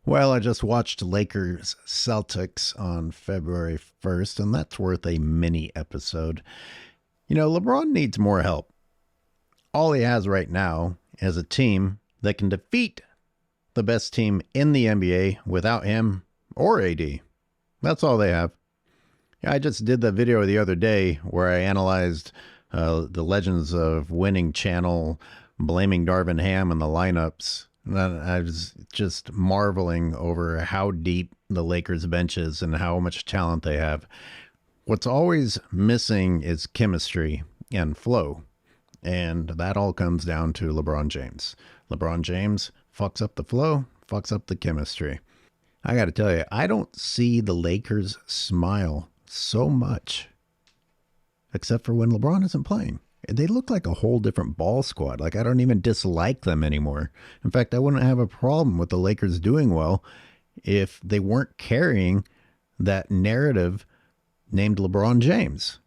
Well, I just watched Lakers Celtics on February 1st, and that's worth a mini episode. LeBron needs more help. All he has right now is a team that can defeat the best team in the NBA without him or AD. That's all they have. I just did the video the other day where I analyzed the Legends of Winning channel blaming Darvin Ham and the lineups. And I was just marveling over how deep the Lakers bench is and how much talent they have. What's always missing is chemistry and flow. And that all comes down to LeBron James. LeBron James fucks up the flow, fucks up the chemistry. I got to tell you, I don't see the Lakers smile so much, except for when LeBron isn't playing. They look like a whole different ball squad. Like, I don't even dislike them anymore. In fact, I wouldn't have a problem with the Lakers doing well if they weren't carrying that narrative named LeBron James.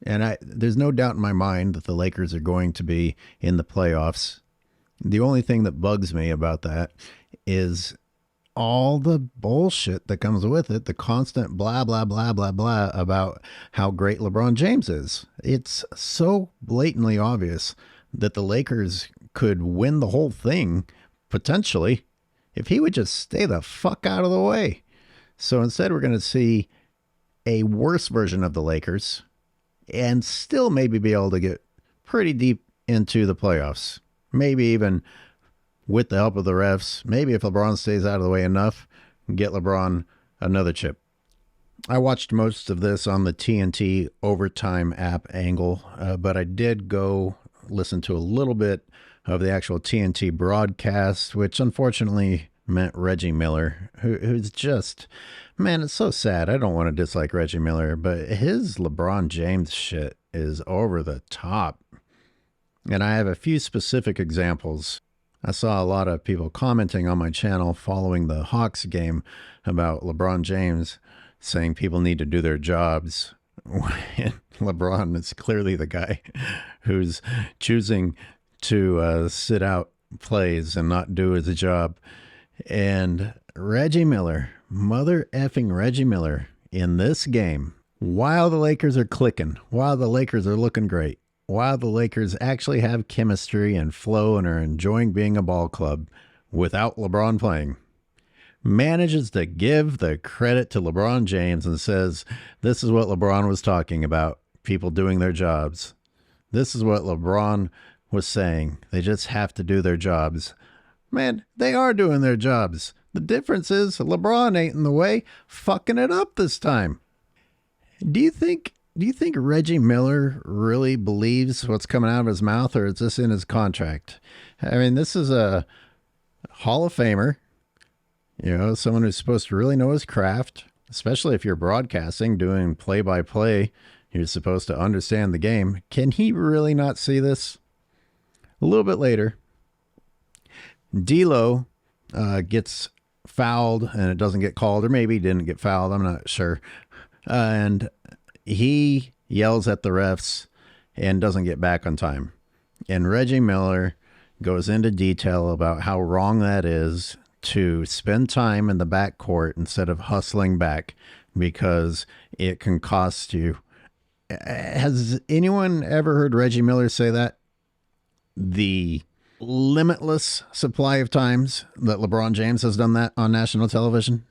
And there's no doubt in my mind that the Lakers are going to be in the playoffs. The only thing that bugs me about that is all the bullshit that comes with it, the constant blah, blah, blah, blah, blah about how great LeBron James is. It's so blatantly obvious that the Lakers could win the whole thing, potentially, if he would just stay the fuck out of the way. So instead, we're going to see a worse version of the Lakers and still maybe be able to get pretty deep into the playoffs. Maybe even with the help of the refs, maybe if LeBron stays out of the way enough, get LeBron another chip. I watched most of this on the TNT Overtime app angle, but I did go listen to a little bit of the actual TNT broadcast, which unfortunately meant Reggie Miller, who's just, man, it's so sad. I don't want to dislike Reggie Miller, but his LeBron James shit is over the top. And I have a few specific examples. I saw a lot of people commenting on my channel following the Hawks game about LeBron James saying people need to do their jobs. And LeBron is clearly the guy who's choosing to sit out plays and not do his job. And Reggie Miller, mother effing Reggie Miller, in this game, while the Lakers are clicking, while the Lakers are looking great, while the Lakers actually have chemistry and flow and are enjoying being a ball club without LeBron playing, manages to give the credit to LeBron James and says, this is what LeBron was talking about, people doing their jobs. This is what LeBron was saying. They just have to do their jobs. Man, they are doing their jobs. The difference is LeBron ain't in the way, fucking it up this time. Do you think Reggie Miller really believes what's coming out of his mouth, or is this in his contract? I mean, this is a Hall of Famer, someone who's supposed to really know his craft, especially if you're broadcasting, doing play-by-play. You're supposed to understand the game. Can he really not see this? A little bit later, D'Lo gets fouled, and it doesn't get called, or maybe he didn't get fouled. I'm not sure. And he yells at the refs and doesn't get back on time. And Reggie Miller goes into detail about how wrong that is to spend time in the backcourt instead of hustling back because it can cost you. Has anyone ever heard Reggie Miller say that? The limitless supply of times that LeBron James has done that on national television.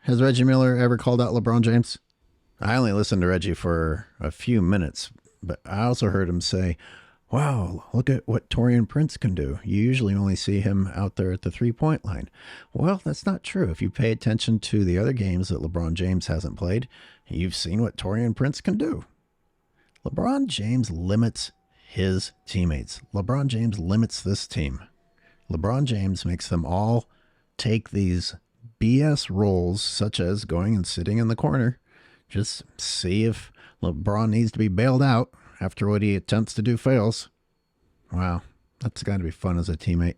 Has Reggie Miller ever called out LeBron James? I only listened to Reggie for a few minutes, but I also heard him say, wow, look at what Taurean Prince can do. You usually only see him out there at the three-point line. Well, that's not true. If you pay attention to the other games that LeBron James hasn't played, you've seen what Taurean Prince can do. LeBron James limits his teammates. LeBron James limits this team. LeBron James makes them all take these BS roles, such as going and sitting in the corner. Just see if LeBron needs to be bailed out after what he attempts to do fails. Wow, that's got to be fun as a teammate.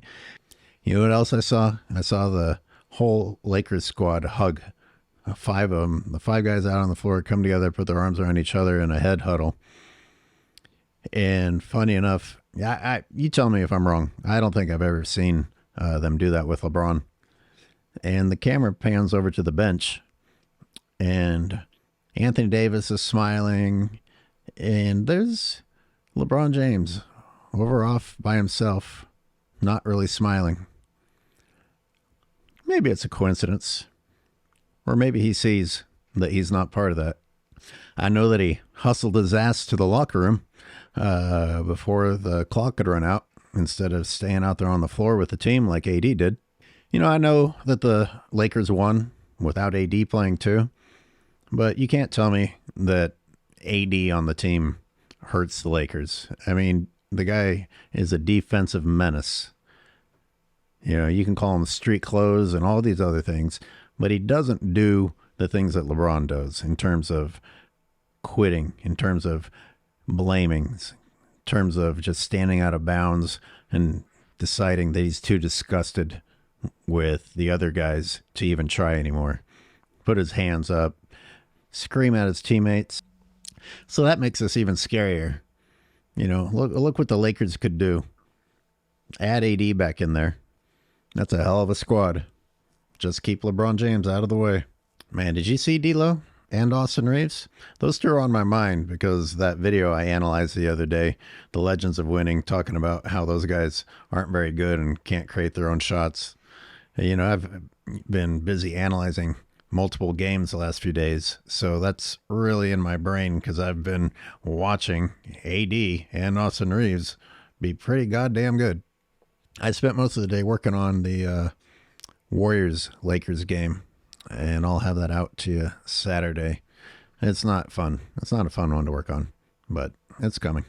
You know what else I saw? I saw the whole Lakers squad hug. Five of them, the five guys out on the floor, come together, put their arms around each other in a head huddle. And funny enough, you tell me if I'm wrong. I don't think I've ever seen them do that with LeBron. and the camera pans over to the bench, and Anthony Davis is smiling, and there's LeBron James over off by himself, not really smiling. Maybe it's a coincidence, or maybe he sees that he's not part of that. I know that he hustled his ass to the locker room before the clock could run out instead of staying out there on the floor with the team like AD did. You know, I know that the Lakers won without AD playing too, but you can't tell me that AD on the team hurts the Lakers. I mean, the guy is a defensive menace. You know, you can call him street clothes and all these other things, but he doesn't do the things that LeBron does in terms of quitting, in terms of blaming, in terms of just standing out of bounds and deciding that he's too disgusted with the other guys to even try anymore. Put his hands up, scream at his teammates. So that makes us even scarier. You know, look what the Lakers could do. Add AD back in there. That's a hell of a squad. Just keep LeBron James out of the way. Man, did you see D'Lo and Austin Reeves? Those two are on my mind because that video I analyzed the other day, The Legends of Winning, talking about how those guys aren't very good and can't create their own shots. You know, I've been busy analyzing multiple games the last few days, so that's really in my brain because I've been watching AD and Austin Reeves be pretty goddamn good. I spent most of the day working on the Warriors-Lakers game, and I'll have that out to you Saturday. It's not fun. It's not a fun one to work on, but it's coming.